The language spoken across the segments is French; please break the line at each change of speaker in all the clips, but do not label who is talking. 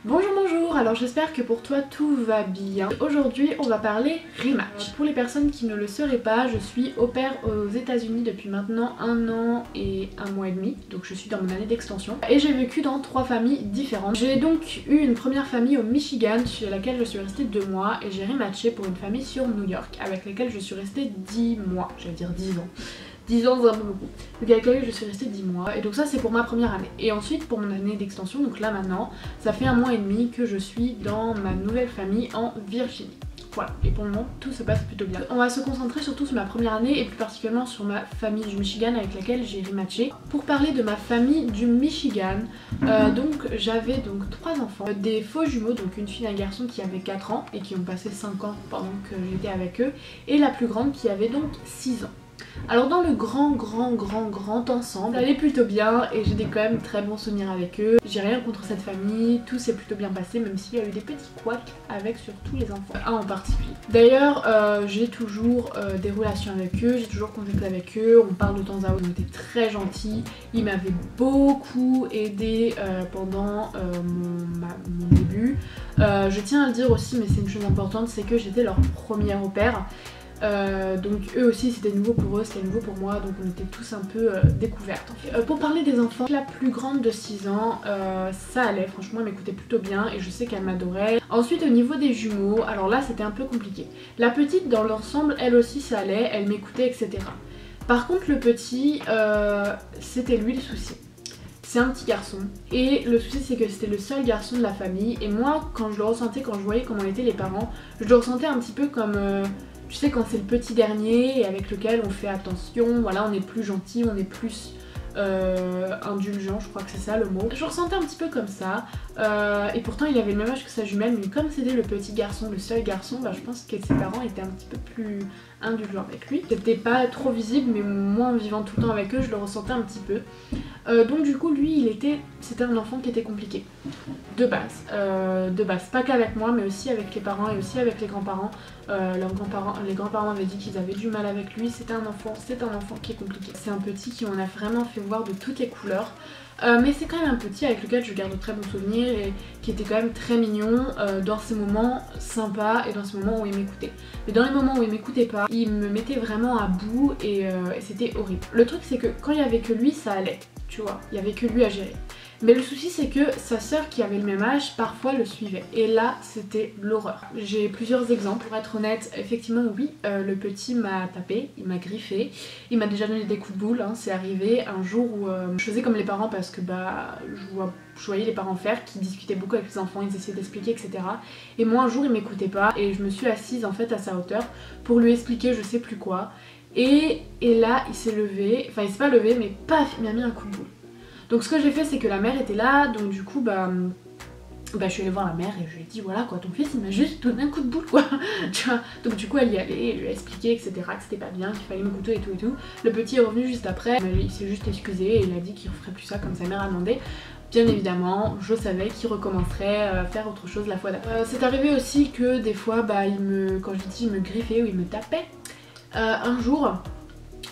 Bonjour, alors j'espère que pour toi tout va bien. Aujourd'hui on va parler rematch. Pour les personnes qui ne le sauraient pas, je suis au pair aux États-Unis depuis maintenant 1 an et 1 mois et demi, donc je suis dans mon année d'extension. Et j'ai vécu dans 3 familles différentes. J'ai donc eu une première famille au Michigan chez laquelle je suis restée 2 mois et j'ai rematché pour une famille sur New York avec laquelle je suis restée 10 mois, j'allais dire 10 ans. 10 ans c'est un peu beaucoup. Donc avec laquelle je suis restée 10 mois. Et donc ça c'est pour ma première année. Et ensuite pour mon année d'extension, donc là maintenant, ça fait 1 mois et demi que je suis dans ma nouvelle famille en Virginie. Voilà, et pour le moment tout se passe plutôt bien. On va se concentrer surtout sur ma première année et plus particulièrement sur ma famille du Michigan avec laquelle j'ai rematché. Pour parler de ma famille du Michigan, donc j'avais donc 3 enfants, des faux jumeaux, donc une fille et un garçon qui avaient 4 ans et qui ont passé 5 ans pendant que j'étais avec eux, et la plus grande qui avait donc 6 ans. Alors dans le grand ensemble, ça allait plutôt bien et j'ai quand même très bons souvenirs avec eux. J'ai rien contre cette famille, tout s'est plutôt bien passé même s'il y a eu des petits couacs avec surtout les enfants, un en particulier. D'ailleurs j'ai toujours des relations avec eux, j'ai toujours contact avec eux, on parle de temps à autre, ils étaient très gentils, ils m'avaient beaucoup aidé pendant mon début. Je tiens à le dire aussi, mais c'est une chose importante, c'est que j'étais leur premier au pair. Donc eux aussi c'était nouveau pour eux, c'était nouveau pour moi, donc on était tous un peu découvertes en fait. Pour parler des enfants, la plus grande de 6 ans, ça allait, franchement elle m'écoutait plutôt bien et je sais qu'elle m'adorait. Ensuite au niveau des jumeaux, alors là c'était un peu compliqué. La petite dans l'ensemble, elle aussi ça allait, elle m'écoutait etc. Par contre le petit, c'était lui le souci. C'est un petit garçon et le souci c'est que c'était le seul garçon de la famille et moi quand je le ressentais, quand je voyais comment étaient les parents, je le ressentais un petit peu comme... tu sais quand c'est le petit dernier et avec lequel on fait attention, voilà on est plus gentil, on est plus indulgent, je crois que c'est ça le mot. Je le ressentais un petit peu comme ça et pourtant il avait le même âge que sa jumelle mais comme c'était le petit garçon, le seul garçon, bah, je pense que ses parents étaient un petit peu plus indulgents avec lui. C'était pas trop visible mais moi en vivant tout le temps avec eux je le ressentais un petit peu. Donc du coup lui c'était un enfant qui était compliqué de base, pas qu'avec moi mais aussi avec les parents et aussi avec les grands-parents. Les grands-parents avaient dit qu'ils avaient du mal avec lui, c'est un enfant qui est compliqué. C'est un petit qui m'en a vraiment fait voir de toutes les couleurs. Mais c'est quand même un petit avec lequel je garde de très bons souvenirs et qui était quand même très mignon dans ces moments sympas et dans ces moments où il m'écoutait. Mais dans les moments où il m'écoutait pas, il me mettait vraiment à bout et c'était horrible. Le truc c'est que quand il y avait que lui ça allait, tu vois, il y avait que lui à gérer. Mais le souci c'est que sa sœur qui avait le même âge parfois le suivait et là c'était l'horreur. J'ai plusieurs exemples, pour être honnête, effectivement oui, le petit m'a tapé, il m'a griffé, il m'a déjà donné des coups de boule, hein. C'est arrivé un jour où je faisais comme les parents parce que bah je voyais les parents faire, qui discutaient beaucoup avec les enfants, ils essayaient d'expliquer etc. Et moi un jour il m'écoutait pas et je me suis assise en fait à sa hauteur pour lui expliquer je sais plus quoi et là il s'est levé, enfin il s'est pas levé mais paf il m'a mis un coup de boule. Donc ce que j'ai fait c'est que la mère était là, donc du coup je suis allée voir la mère et je lui ai dit voilà quoi, ton fils il m'a juste donné un coup de boule quoi. Tu vois, donc du coup elle y allait, elle lui a expliqué etc, que c'était pas bien, qu'il fallait m'écouter et tout et tout. Le petit est revenu juste après, il s'est juste excusé et il a dit qu'il referait plus ça comme sa mère a demandé. Bien évidemment, je savais qu'il recommencerait à faire autre chose la fois d'après. C'est arrivé aussi que des fois quand je dis il me griffait ou il me tapait, un jour...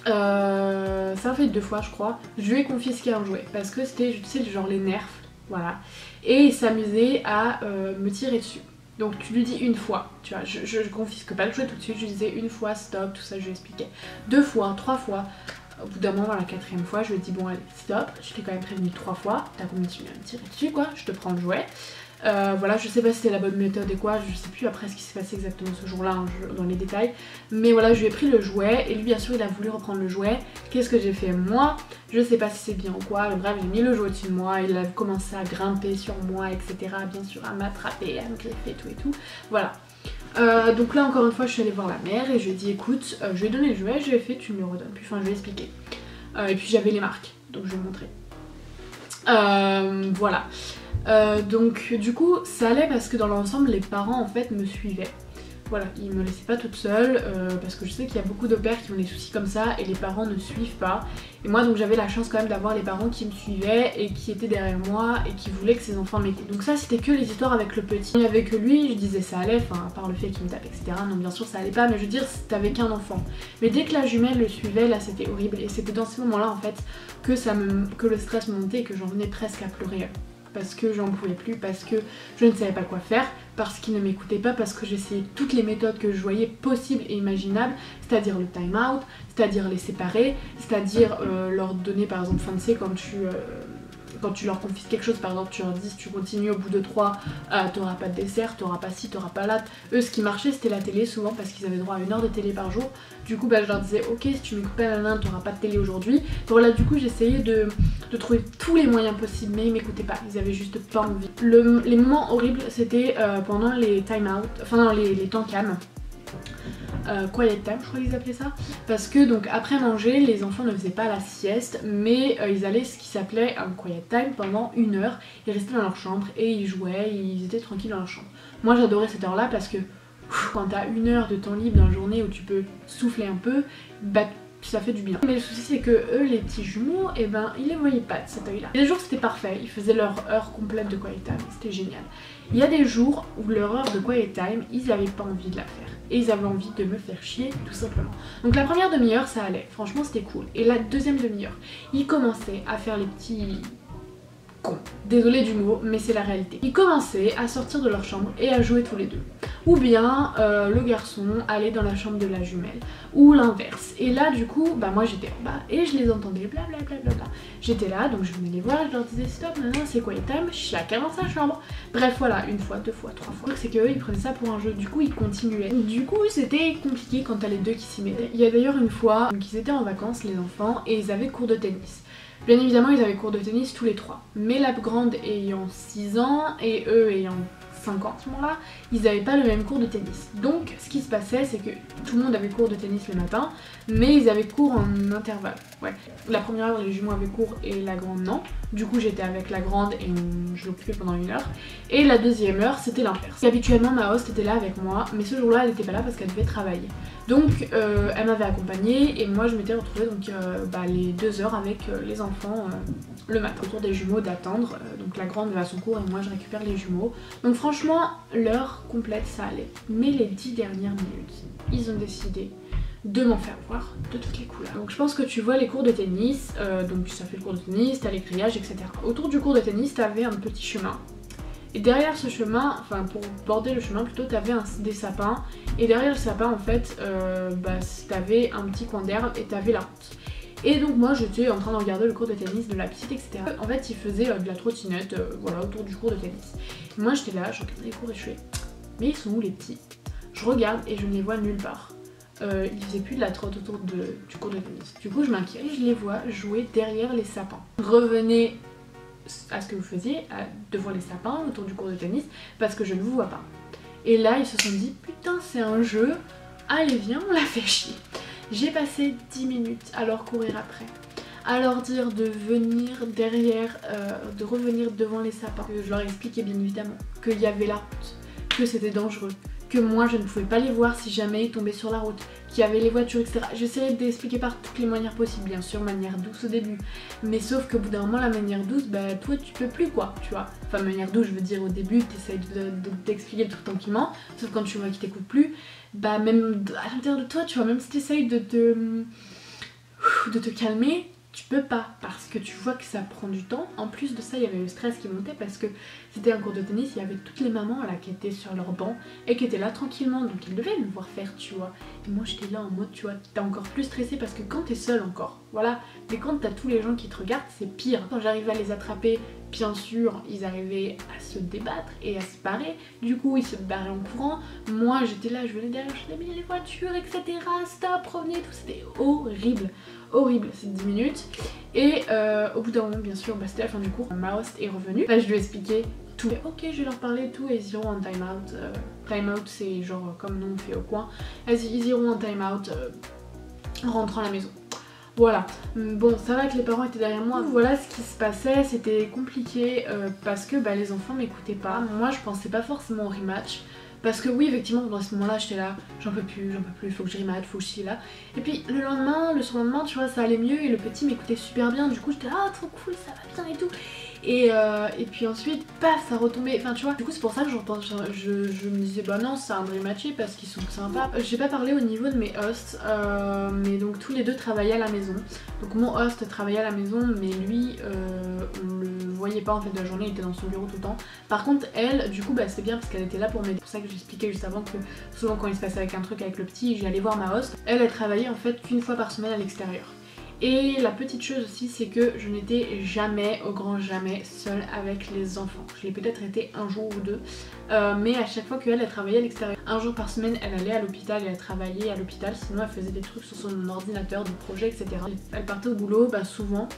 ça a fait 2 fois je crois, je lui ai confisqué un jouet parce que c'était, tu sais, genre les nerfs, voilà, et il s'amusait à me tirer dessus. Donc tu lui dis une fois, tu vois, je confisque pas le jouet tout de suite, je lui disais une fois stop, tout ça je lui expliquais. 2 fois, 3 fois, au bout d'un moment, la 4e fois, je lui ai dit bon allez stop, je t'ai quand même prévenu 3 fois, t'as continué à me tirer dessus quoi, je te prends le jouet. Voilà, je sais pas si c'était la bonne méthode et quoi, je sais plus après ce qui s'est passé exactement ce jour-là hein, dans les détails. Mais voilà, je lui ai pris le jouet et lui bien sûr il a voulu reprendre le jouet. Qu'est-ce que j'ai fait moi? Je sais pas si c'est bien ou quoi, mais bref j'ai mis le jouet au-dessus de moi, il a commencé à grimper sur moi etc. Bien sûr à m'attraper, à me griffer tout et tout, voilà. Donc là encore une fois je suis allée voir la mère et je lui ai dit écoute, je lui ai donné le jouet, je lui ai fait tu me le redonnes, puis enfin je lui ai expliqué. Et puis j'avais les marques, donc je vais vous montrer. Voilà. Donc du coup ça allait parce que dans l'ensemble les parents en fait me suivaient. Voilà, ils me laissaient pas toute seule parce que je sais qu'il y a beaucoup de pères qui ont des soucis comme ça et les parents ne suivent pas. Et moi donc j'avais la chance quand même d'avoir les parents qui me suivaient et qui étaient derrière moi et qui voulaient que ses enfants m'écoutent. Donc ça c'était que les histoires avec le petit. Et avec lui je disais ça allait, enfin à part le fait qu'il me tape etc. Non bien sûr ça allait pas, mais je veux dire t'avais qu'un enfant. Mais dès que la jumelle le suivait là c'était horrible et c'était dans ces moments là en fait que le stress me montait et que j'en venais presque à pleurer. Parce que j'en pouvais plus, parce que je ne savais pas quoi faire, parce qu'ils ne m'écoutaient pas, parce que j'essayais toutes les méthodes que je voyais possibles et imaginables, c'est-à-dire le time out, c'est-à-dire les séparer, c'est-à-dire leur donner par exemple fin de sé quand tu leur confies quelque chose, par exemple tu leur dis si tu continues au bout de 3, t'auras pas de dessert, t'auras pas ci, t'auras pas là. Eux ce qui marchait c'était la télé souvent parce qu'ils avaient droit à 1 heure de télé par jour. Du coup je leur disais ok si tu m'écoutes pas nanana t'auras pas de télé aujourd'hui. Donc voilà du coup j'essayais de trouver tous les moyens possibles mais ils m'écoutaient pas, ils avaient juste pas envie. Les moments horribles c'était pendant les time out, enfin non, les temps calmes. Quiet time je crois qu'ils appelaient ça, parce que donc après manger les enfants ne faisaient pas la sieste mais ils allaient ce qui s'appelait un quiet time pendant 1 heure, ils restaient dans leur chambre et ils jouaient, ils étaient tranquilles dans leur chambre. Moi j'adorais cette heure là parce que quand t'as 1 heure de temps libre dans la journée où tu peux souffler un peu, bah ça fait du bien. Mais le souci c'est que eux les petits jumeaux, et ben ils les voyaient pas de cet œil là. Les jours c'était parfait, ils faisaient leur heure complète de quiet time, c'était génial. Il y a des jours où leur heure de quiet time, ils avaient pas envie de la faire. Et ils avaient envie de me faire chier tout simplement. Donc la première demi-heure ça allait, franchement c'était cool. Et la deuxième demi-heure, ils commençaient à faire les petits cons. Désolée du mot, mais c'est la réalité. Ils commençaient à sortir de leur chambre et à jouer tous les deux. Ou bien le garçon allait dans la chambre de la jumelle, ou l'inverse. Et là du coup, bah moi j'étais en bas et je les entendais blablabla. J'étais là, donc je venais les voir et je leur disais stop, maintenant c'est quoi les time, chacun dans sa chambre. Bref voilà, 1 fois, 2 fois, 3 fois. C'est qu'eux ils prenaient ça pour un jeu, du coup ils continuaient. Du coup c'était compliqué quand t'as les deux qui s'y mettaient. Il y a d'ailleurs une fois, donc ils étaient en vacances les enfants et ils avaient cours de tennis. Bien évidemment ils avaient cours de tennis tous les 3. Mais la grande ayant 6 ans et eux ayant 5 ans à ce moment-là, ils n'avaient pas le même cours de tennis. Donc ce qui se passait c'est que tout le monde avait cours de tennis le matin, mais ils avaient cours en intervalle. Ouais. La première heure les jumeaux avaient cours et la grande non. Du coup j'étais avec la grande et je l'occupais pendant 1 heure. Et la deuxième heure c'était l'inverse. Habituellement ma host était là avec moi, mais ce jour-là elle n'était pas là parce qu'elle devait travailler. Donc elle m'avait accompagnée et moi je m'étais retrouvée donc, les 2 heures avec les enfants le matin. Autour des jumeaux d'attendre, donc la grande va à son cours et moi je récupère les jumeaux. Donc franchement l'heure complète ça allait. Mais les 10 dernières minutes, ils ont décidé de m'en faire voir de toutes les couleurs. Donc je pense que tu vois les cours de tennis, donc ça fait le cours de tennis, t'as les grillages etc. Autour du cours de tennis t'avais un petit chemin. Et derrière ce chemin, enfin pour border le chemin plutôt, t'avais des sapins. Et derrière le sapin en fait, t'avais un petit coin d'herbe et t'avais la route. Et donc moi j'étais en train de regarder le cours de tennis de la petite etc. En fait ils faisaient de la trottinette voilà, autour du cours de tennis. Et moi j'étais là, je regardais les cours et je fais mais ils sont où les petits? Je regarde et je ne les vois nulle part. Ils faisaient plus de la trotte autour du cours de tennis. Du coup je m'inquiète et je les vois jouer derrière les sapins. Revenez à ce que vous faisiez devant les sapins autour du cours de tennis parce que je ne vous vois pas. Et là ils se sont dit putain c'est un jeu, allez viens on la fait chier. J'ai passé 10 minutes à leur courir après, à leur dire de venir derrière, de revenir devant les sapins. Je leur expliquais bien évidemment qu'il y avait la route, que c'était dangereux, que moi je ne pouvais pas les voir si jamais ils tombaient sur la route, qu'il y avait les voitures etc. J'essayais d'expliquer par toutes les manières possibles, bien sûr manière douce au début, mais sauf qu'au bout d'un moment la manière douce, bah toi tu peux plus quoi, tu vois. Enfin manière douce je veux dire au début t'essayes d'expliquer le truc tranquillement, sauf quand tu vois qu'ils t'écoutent plus, bah même à l'intérieur de toi tu vois, même si t'essayes de te calmer, tu peux pas parce que tu vois que ça prend du temps. En plus de ça il y avait le stress qui montait parce que c'était un cours de tennis, il y avait toutes les mamans là qui étaient sur leur banc et qui étaient là tranquillement, donc ils devaient me voir faire tu vois. Et moi j'étais là en mode tu vois, t'es encore plus stressée parce que quand t'es seule encore, voilà, mais quand t'as tous les gens qui te regardent c'est pire. Quand j'arrivais à les attraper, bien sûr ils arrivaient à se débattre et à se barrer, du coup ils se barraient en courant, moi j'étais là, je venais derrière, je disais mais les voitures etc, stop, revenez, tout, c'était horrible. Horrible ces 10 minutes et au bout d'un moment bien sûr c'était la fin du cours, ma host est revenue, là je lui ai expliqué tout. Et ok je vais leur parler et tout et ils iront en time out. Time out c'est genre comme nous on fait au coin, ils iront en time out rentrant à la maison. Voilà, bon ça va que les parents étaient derrière moi, voilà ce qui se passait, c'était compliqué parce que les enfants m'écoutaient pas. Moi je pensais pas forcément au rematch Parce que oui, effectivement, dans ce moment-là, j'étais là, j'en peux plus, faut que je rematch, faut que je suis là. Et puis le lendemain, le surlendemain, tu vois, ça allait mieux et le petit m'écoutait super bien. Du coup, j'étais là, ah, trop cool, ça va bien et tout. Et puis ensuite, paf, ça retombait. Enfin, tu vois, du coup, c'est pour ça que je me disais, bah non, c'est un dream matché parce qu'ils sont sympas. J'ai pas parlé au niveau de mes hosts, mais donc tous les deux travaillaient à la maison. Donc mon host travaillait à la maison, mais lui, on le voyait pas en fait de la journée, il était dans son bureau tout le temps. Par contre, elle, du coup, bah c'était bien parce qu'elle était là pour m'aider. C'est pour ça que j'expliquais juste avant que souvent quand il se passait avec un truc avec le petit, j'allais voir ma host. Elle travaillait en fait qu'une fois par semaine à l'extérieur. Et la petite chose aussi, c'est que je n'étais jamais, au grand jamais, seule avec les enfants. Je l'ai peut-être été un jour ou deux, mais à chaque fois qu'elle travaillait à l'extérieur, un jour par semaine, elle allait à l'hôpital et elle travaillait à l'hôpital, sinon elle faisait des trucs sur son ordinateur, des projets, etc. Elle partait au boulot, bah souvent,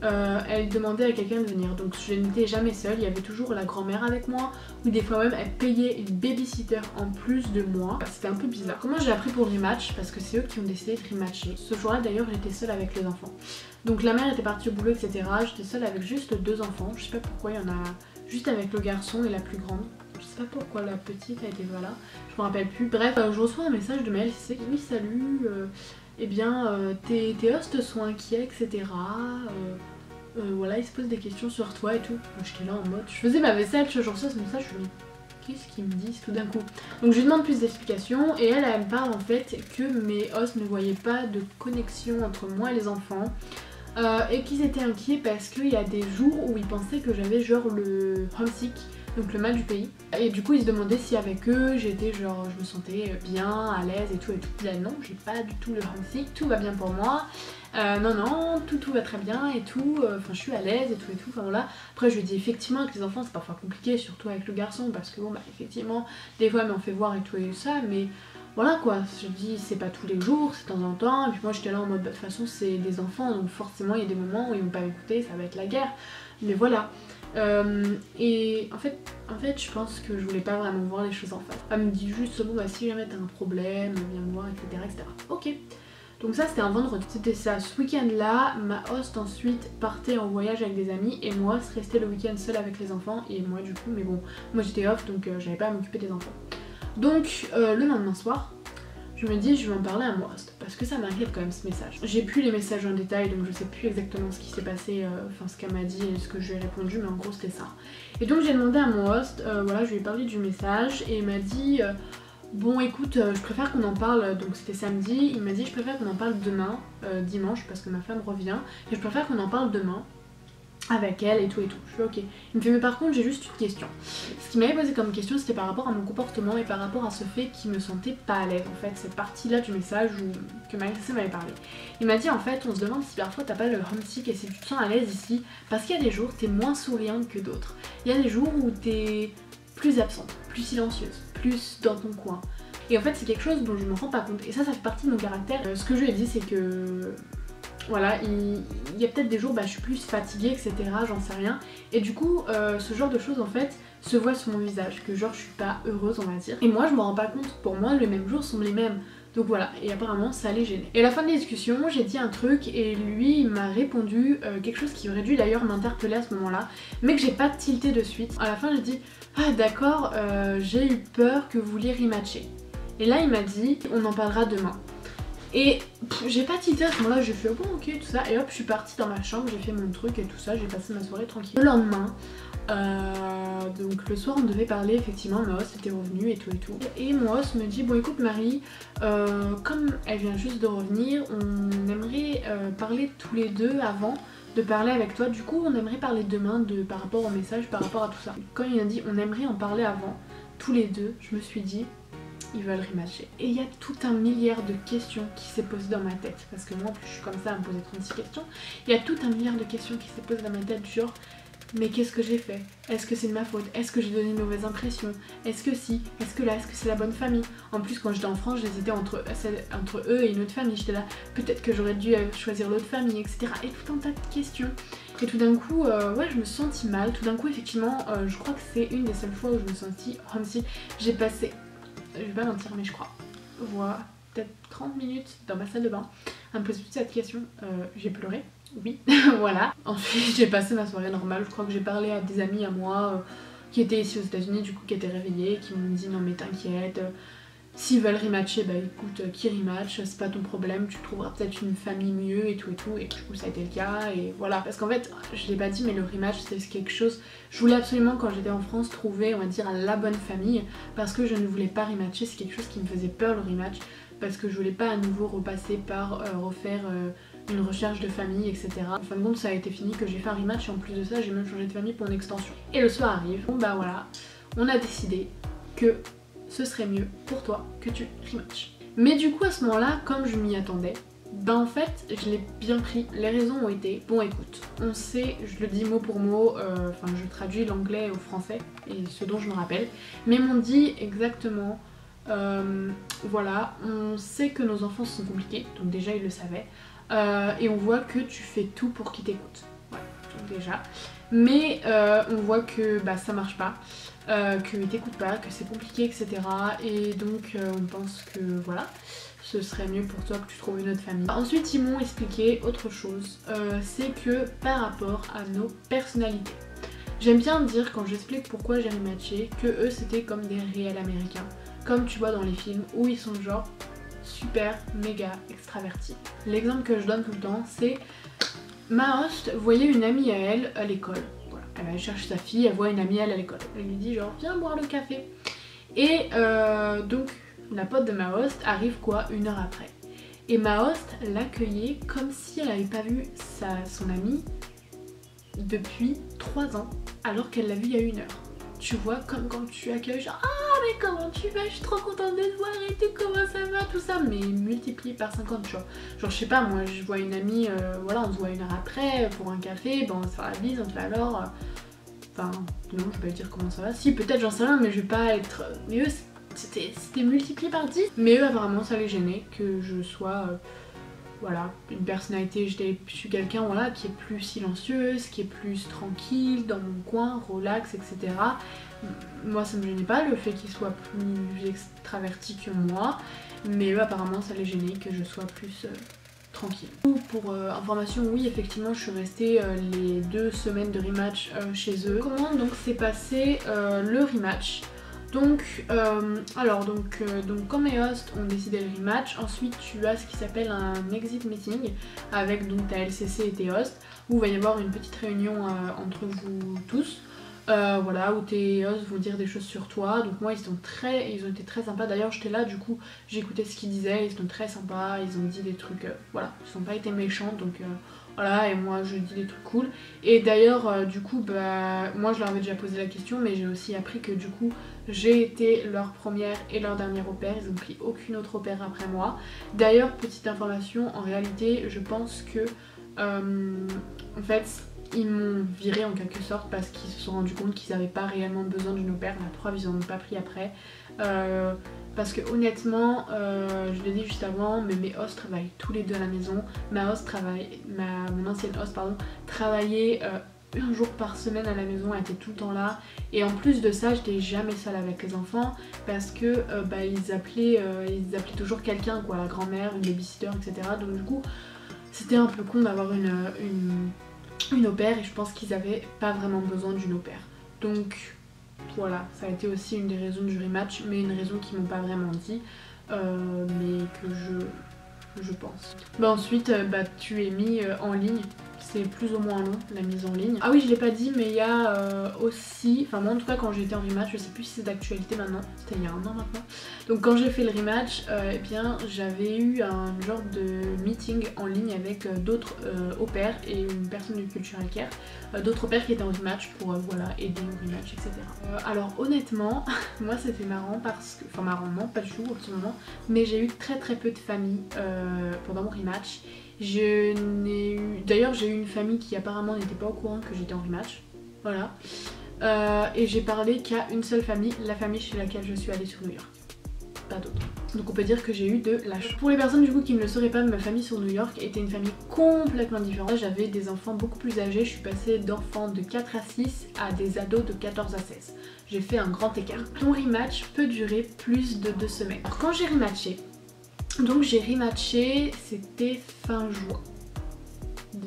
elle demandait à quelqu'un de venir, donc je n'étais jamais seule, il y avait toujours la grand-mère avec moi, ou des fois même elle payait une babysitter en plus de moi. C'était un peu bizarre. Comment j'ai appris pour le rematch? Parce que c'est eux qui ont décidé de rematcher. Ce jour-là d'ailleurs j'étais seule avec les enfants. Donc la mère était partie au boulot, etc. J'étais seule avec juste 2 enfants, je sais pas pourquoi, il y en a juste avec le garçon et la plus grande. Je sais pas pourquoi la petite a été voilà, je me rappelle plus. Bref, je reçois un message de Maëlle, c'est oui salut, eh bien tes hosts sont inquiets, etc. Voilà, ils se posent des questions sur toi et tout. Moi j'étais là en mode, je faisais ma vaisselle, je reçois ce message, je me dis qu'est-ce qu'ils me disent tout d'un coup. Donc je lui demande plus d'explications et elle me parle en fait que mes hosts ne voyaient pas de connexion entre moi et les enfants. Et qu'ils étaient inquiets parce qu'il y a des jours où ils pensaient que j'avais genre le homesick, donc le mal du pays. Et du coup ils se demandaient si avec eux j'étais genre, je me sentais bien, à l'aise et tout et tout. Je disais non, j'ai pas du tout le homesick, tout va bien pour moi. Non, tout va très bien et tout, enfin je suis à l'aise et tout, enfin voilà. Après je lui dis effectivement avec les enfants c'est parfois compliqué, surtout avec le garçon, parce que bon bah effectivement, des fois elle m'en fait voir et tout et ça, mais voilà quoi, je dis c'est pas tous les jours, c'est de temps en temps, et puis moi j'étais là en mode bah, de toute façon c'est des enfants, donc forcément il y a des moments où ils vont pas m'écouter, ça va être la guerre, mais voilà. Et en fait je pense que je voulais pas vraiment voir les choses en face. Elle me dit juste bon bah si jamais t'as un problème, viens me voir, etc. Ok. Donc ça c'était un vendredi, c'était ça. Ce week-end là, ma host ensuite partait en voyage avec des amis et moi je restais le week-end seule avec les enfants et moi du coup, mais bon, moi j'étais off donc j'avais pas à m'occuper des enfants. Donc le lendemain soir, je me dis je vais en parler à mon host parce que ça m'inquiète quand même ce message. J'ai plus les messages en détail donc je sais plus exactement ce qui s'est passé, enfin ce qu'elle m'a dit et ce que je lui ai répondu, mais en gros c'était ça. Et donc j'ai demandé à mon host, voilà je lui ai parlé du message et il m'a dit bon écoute, je préfère qu'on en parle, donc c'était samedi, il m'a dit je préfère qu'on en parle demain, dimanche parce que ma femme revient, et je préfère qu'on en parle demain avec elle et tout. Je suis ok. Il me fait mais par contre j'ai juste une question. Ce qu'il m'avait posé comme question c'était par rapport à mon comportement et par rapport à ce fait qu'il me sentait pas à l'aise en fait, cette partie là du message que Maëlys m'avait parlé. Il m'a dit en fait on se demande si parfois t'as pas le homesick et si tu te sens à l'aise ici, parce qu'il y a des jours t'es moins souriante que d'autres. Il y a des jours où t'es plus absente, plus silencieuse, plus dans ton coin. Et en fait c'est quelque chose dont je me rends pas compte et ça fait partie de mon caractère. Ce que je lui ai dit c'est que voilà, il y a peut-être des jours bah je suis plus fatiguée etc, j'en sais rien. Et du coup ce genre de choses en fait se voit sur mon visage, que genre je suis pas heureuse on va dire. Et moi je me rends pas compte, pour moi les mêmes jours sont les mêmes. Donc voilà, et apparemment ça allait gêner. Et à la fin de la discussion, j'ai dit un truc et lui il m'a répondu quelque chose qui aurait dû d'ailleurs m'interpeller à ce moment-là, mais que j'ai pas tilté de suite. À la fin j'ai dit ah d'accord, j'ai eu peur que vous vouliez rematcher. Et là il m'a dit on en parlera demain. Et j'ai pas tilté à ce moment-là, j'ai fait bon ok tout ça et hop je suis partie dans ma chambre, j'ai fait mon truc et tout ça, j'ai passé ma soirée tranquille. Le lendemain, donc le soir on devait parler effectivement, ma host était revenue et tout. Et mon host me dit bon écoute Marie, comme elle vient juste de revenir, on aimerait parler tous les deux avant de parler avec toi, du coup on aimerait parler demain par rapport au message, par rapport à tout ça. Quand il a dit on aimerait en parler avant, tous les deux, je me suis dit ils veulent rematcher. Et il y a tout un milliard de questions qui s'est posé dans ma tête, parce que moi en plus je suis comme ça à me poser 36 questions, il y a tout un milliard de questions qui s'est posé dans ma tête du genre mais qu'est-ce que j'ai fait? Est-ce que c'est de ma faute? Est-ce que j'ai donné une mauvaise impression? Est-ce que si? Est-ce que là? Est-ce que c'est la bonne famille? En plus quand j'étais en France j'hésitais entre eux et une autre famille, j'étais là peut-être que j'aurais dû choisir l'autre famille etc. Et tout un tas de questions. Et tout d'un coup, ouais je me suis sentie mal, tout d'un coup effectivement je crois que c'est une des seules fois où je me sentis homesick. J'ai passé, je vais pas mentir mais je crois, voilà, peut-être 30 minutes dans ma salle de bain à me poser toute cette question, j'ai pleuré. Oui, voilà. Ensuite j'ai passé ma soirée normale, je crois que j'ai parlé à des amis à moi, qui étaient ici aux États-Unis, du coup qui étaient réveillés, qui m'ont dit non mais t'inquiète, s'ils veulent rematcher, bah écoute, qui rematch, c'est pas ton problème, tu trouveras peut-être une famille mieux et tout, et du coup ça a été le cas, et voilà. Parce qu'en fait, je l'ai pas dit, mais le rematch c'est quelque chose, je voulais absolument quand j'étais en France trouver, on va dire, la bonne famille, parce que je ne voulais pas rematcher, c'est quelque chose qui me faisait peur le rematch, parce que je voulais pas à nouveau repasser par refaire une recherche de famille, etc. En fin de compte ça a été fini que j'ai fait un rematch, et en plus de ça j'ai même changé de famille pour une extension. Et le soir arrive, bon bah voilà, on a décidé que ce serait mieux pour toi que tu rematches. Mais du coup à ce moment-là, comme je m'y attendais, ben en fait je l'ai bien pris. Les raisons ont été, bon écoute, on sait, je le dis mot pour mot, enfin je traduis l'anglais au français et ce dont je me rappelle, mais m'ont dit exactement, voilà, on sait que nos enfants sont compliqués, donc déjà ils le savaient, et on voit que tu fais tout pour qu'ils t'écoutent, ouais, donc déjà, mais on voit que bah, ça marche pas. Qu'ils t'écoutent pas, que c'est compliqué, etc. Et donc on pense que voilà, ce serait mieux pour toi que tu trouves une autre famille. Ensuite ils m'ont expliqué autre chose, c'est que par rapport à nos personnalités. J'aime bien dire quand j'explique pourquoi j'ai rematché que eux c'était comme des réels américains. Comme tu vois dans les films où ils sont genre super méga extravertis. L'exemple que je donne tout le temps c'est ma host voyait une amie à elle à l'école. Elle va chercher sa fille, elle voit une amie à l'école. Elle lui dit genre viens boire le café. Et donc la pote de ma host arrive quoi 1 heure après. Et ma host l'accueillait comme si elle n'avait pas vu son amie depuis 3 ans alors qu'elle l'a vue il y a 1 heure. Tu vois, comme quand tu accueilles genre ah mais comment tu vas, je suis trop contente de te voir et tout, comment ça va, tout ça, mais multiplié par 50 tu vois. Genre je sais pas, moi je vois une amie, voilà on se voit 1 heure après pour un café, bon on se fait la bise, on te fait alors, enfin non je vais pas dire comment ça va, si peut-être j'en sais rien mais je vais pas être, mais eux c'était multiplié par 10, mais eux apparemment ça les gênait que je sois voilà, une personnalité, je suis quelqu'un voilà, qui est plus silencieuse, qui est plus tranquille, dans mon coin, relax, etc. Moi ça me gênait pas le fait qu'ils soient plus extravertis que moi, mais eux apparemment ça les gênait que je sois plus tranquille. Pour information, oui effectivement je suis restée les 2 semaines de rematch chez eux. Comment donc s'est passé le rematch? Donc, quand mes hosts ont décidé le rematch, ensuite tu as ce qui s'appelle un exit meeting avec donc ta LCC et tes hosts, où il va y avoir une petite réunion entre vous tous, voilà, où tes hosts vont dire des choses sur toi. Donc moi ils ont été très sympas, d'ailleurs j'étais là du coup j'écoutais ce qu'ils disaient, ils sont très sympas, ils ont dit des trucs, voilà, ils n'ont pas été méchants donc voilà, et moi je dis des trucs cool. Et d'ailleurs du coup bah moi je leur avais déjà posé la question, mais j'ai aussi appris que du coup j'ai été leur première et leur dernière au pair, ils ont pris aucune autre au pair après moi. D'ailleurs petite information, en réalité je pense que en fait ils m'ont viré en quelque sorte parce qu'ils se sont rendus compte qu'ils n'avaient pas réellement besoin d'une au pair. La preuve ils en ont pas pris après. Parce que honnêtement, je l'ai dit juste avant, mais mes hosts travaillent tous les deux à la maison. Mon ancienne host pardon, travaillait 1 jour par semaine à la maison, elle était tout le temps là. Et en plus de ça, j'étais jamais seule avec les enfants parce que ils appelaient toujours quelqu'un, quoi, la grand-mère, une babysitter, etc. Donc du coup, c'était un peu con d'avoir une au pair et je pense qu'ils avaient pas vraiment besoin d'une au pair. Donc voilà, ça a été aussi une des raisons du rematch, mais une raison qu'ils m'ont pas vraiment dit, mais que je pense. Bah ensuite, tu es mis en ligne. C'est plus ou moins long la mise en ligne. Ah oui je l'ai pas dit mais il y a aussi, enfin moi en tout cas quand j'étais en rematch, je sais plus si c'est d'actualité maintenant, c'était il y a 1 an maintenant. Donc quand j'ai fait le rematch, eh bien j'avais eu un genre de meeting en ligne avec d'autres au pair et une personne du cultural care, d'autres au pair qui étaient en rematch pour voilà aider au rematch, etc. Alors honnêtement, moi c'était marrant parce que, enfin marrant non pas du tout en ce moment, mais j'ai eu très peu de famille pendant mon rematch. D'ailleurs j'ai eu une famille qui apparemment n'était pas au courant que j'étais en rematch, voilà, et j'ai parlé qu'à une seule famille, la famille chez laquelle je suis allée sur New York, pas d'autre. Donc on peut dire que j'ai eu de la chance. Pour les personnes du coup qui ne le sauraient pas, ma famille sur New York était une famille complètement différente. J'avais des enfants beaucoup plus âgés, je suis passée d'enfants de 4 à 6 à des ados de 14 à 16. J'ai fait un grand écart. Ton rematch peut durer plus de 2 semaines. Alors quand j'ai rematché, donc j'ai rematché, c'était fin juin,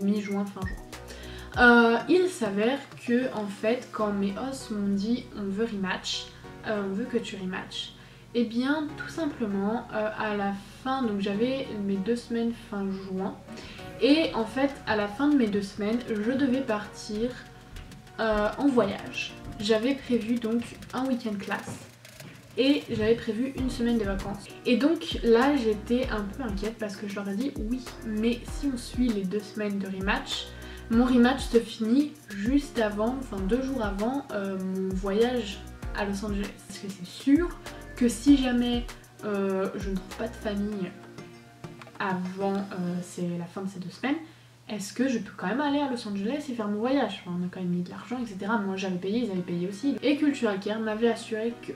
mi-juin, fin juin. Il s'avère que en fait quand mes hosts m'ont dit on veut rematch, on veut que tu rematches, et bien tout simplement à la fin, donc j'avais mes 2 semaines fin juin, et en fait à la fin de mes 2 semaines je devais partir en voyage. J'avais prévu donc un week-end classe et j'avais prévu 1 semaine de vacances. Et donc là j'étais un peu inquiète parce que je leur ai dit oui, mais si on suit les 2 semaines de rematch, mon rematch se finit juste avant, enfin 2 jours avant mon voyage à Los Angeles. Parce que c'est sûr que si jamais je ne trouve pas de famille avant la fin de ces 2 semaines, est-ce que je peux quand même aller à Los Angeles et faire mon voyage? Enfin, on a quand même mis de l'argent, etc. Moi j'avais payé, ils avaient payé aussi. Et Cultural Care m'avait assuré que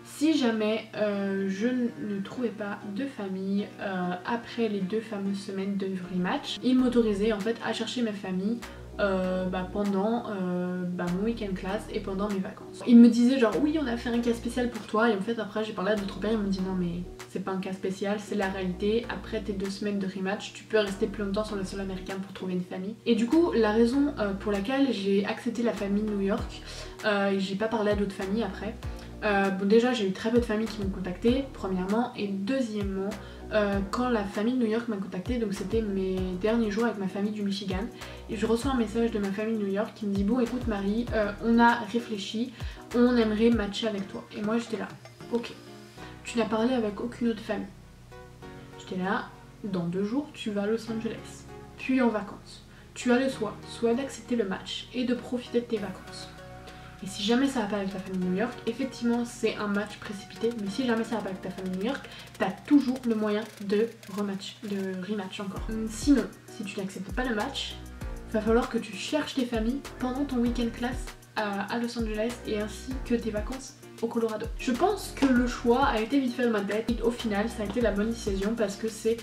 si jamais je ne trouvais pas de famille après les 2 fameuses semaines de rematch, ils m'autorisaient en fait à chercher ma famille pendant mon week-end class et pendant mes vacances. Ils me disaient genre oui on a fait un cas spécial pour toi, et en fait après j'ai parlé à d'autres pères, ils me dit non mais c'est pas un cas spécial, c'est la réalité, après tes 2 semaines de rematch tu peux rester plus longtemps sur le sol américain pour trouver une famille. Et du coup la raison pour laquelle j'ai accepté la famille New York, j'ai pas parlé à d'autres familles après. Bon déjà j'ai eu très peu de familles qui m'ont contacté premièrement, et deuxièmement quand la famille de New York m'a contacté, donc c'était mes derniers jours avec ma famille du Michigan, et je reçois un message de ma famille de New York qui me dit bon écoute Marie, on a réfléchi, on aimerait matcher avec toi. Et moi j'étais là, ok, tu n'as parlé avec aucune autre famille. J'étais là, dans 2 jours tu vas à Los Angeles, puis en vacances. Tu as le choix, soit d'accepter le match et de profiter de tes vacances. Et si jamais ça va pas avec ta famille New York, effectivement c'est un match précipité, mais si jamais ça va pas avec ta famille New York, t'as toujours le moyen de rematch encore. Sinon, si tu n'acceptes pas le match, va falloir que tu cherches tes familles pendant ton week-end class à Los Angeles et ainsi que tes vacances au Colorado. Je pense que le choix a été vite fait dans ma tête et au final ça a été la bonne décision parce que c'est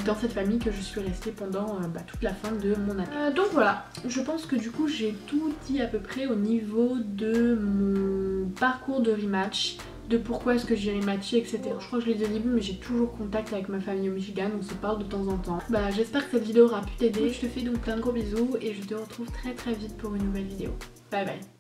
dans cette famille que je suis restée pendant toute la fin de mon année. Donc voilà, je pense que du coup j'ai tout dit à peu près au niveau de mon parcours de rematch, de pourquoi est-ce que j'ai rematché, etc. Je crois que je l'ai dit au début, mais j'ai toujours contact avec ma famille au Michigan, on se parle de temps en temps. J'espère que cette vidéo aura pu t'aider. Je te fais donc plein de gros bisous et je te retrouve très vite pour une nouvelle vidéo. Bye bye.